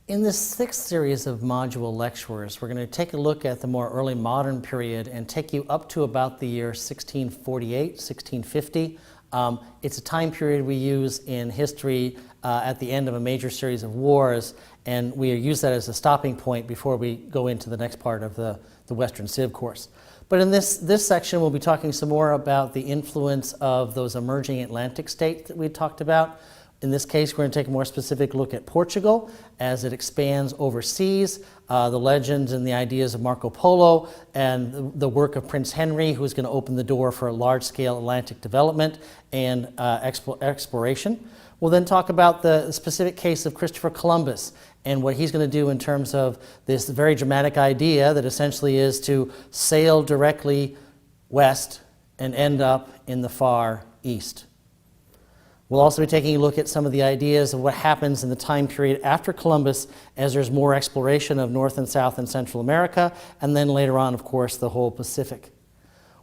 In this sixth series of module lectures, we're going to take a look at the more early modern period and take you up to about the year 1648, 1650. It's a time period we use in history at the end of a major series of wars, and we use that as a stopping point before we go into the next part of the Western Civ course. But in this section, we'll be talking some more about the influence of those emerging Atlantic states that we talked about. In this case, we're going to take a more specific look at Portugal as it expands overseas, the legends and the ideas of Marco Polo, and the work of Prince Henry, who's going to open the door for a large-scale Atlantic development and exploration. We'll then talk about the specific case of Christopher Columbus and what he's going to do in terms of this very dramatic idea that essentially is to sail directly west and end up in the far east. We'll also be taking a look at some of the ideas of what happens in the time period after Columbus as there's more exploration of North and South and Central America, and then later on, of course, the whole Pacific.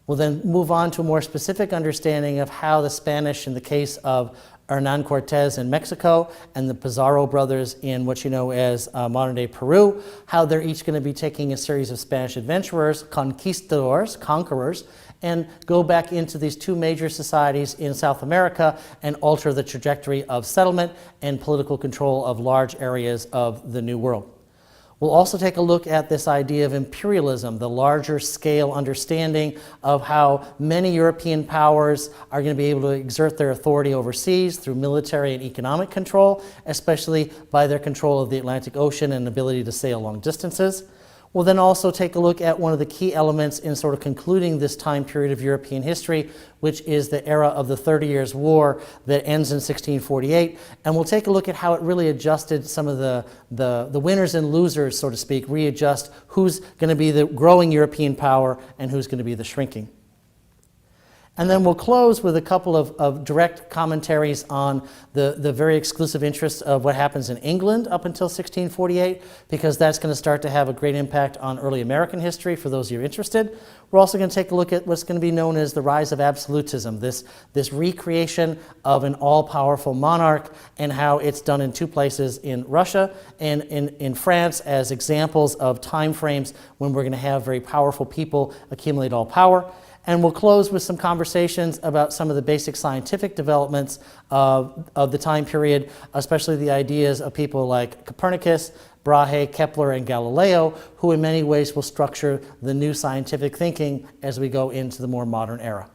We'll then move on to a more specific understanding of how the Spanish, in the case of Hernan Cortez in Mexico and the Pizarro brothers in what you know as modern-day Peru, how they're each going to be taking a series of Spanish adventurers, conquistadors, conquerors, and go back into these two major societies in South America and alter the trajectory of settlement and political control of large areas of the New World. We'll also take a look at this idea of imperialism, the larger scale understanding of how many European powers are going to be able to exert their authority overseas through military and economic control, especially by their control of the Atlantic Ocean and ability to sail long distances. We'll then also take a look at one of the key elements in sort of concluding this time period of European history, which is the era of the 30 Years' War that ends in 1648. And we'll take a look at how it really adjusted some of the winners and losers, so to speak, readjust who's going to be the growing European power and who's going to be the shrinking. And then we'll close with a couple of direct commentaries on the very exclusive interests of what happens in England up until 1648, because that's going to start to have a great impact on early American history for those of you interested. We're also going to take a look at what's going to be known as the rise of absolutism, this recreation of an all-powerful monarch, and how it's done in two places, in Russia and in France, as examples of time frames when we're going to have very powerful people accumulate all power. And we'll close with some conversations about some of the basic scientific developments of the time period, especially the ideas of people like Copernicus, Brahe, Kepler, and Galileo, who in many ways will structure the new scientific thinking as we go into the more modern era.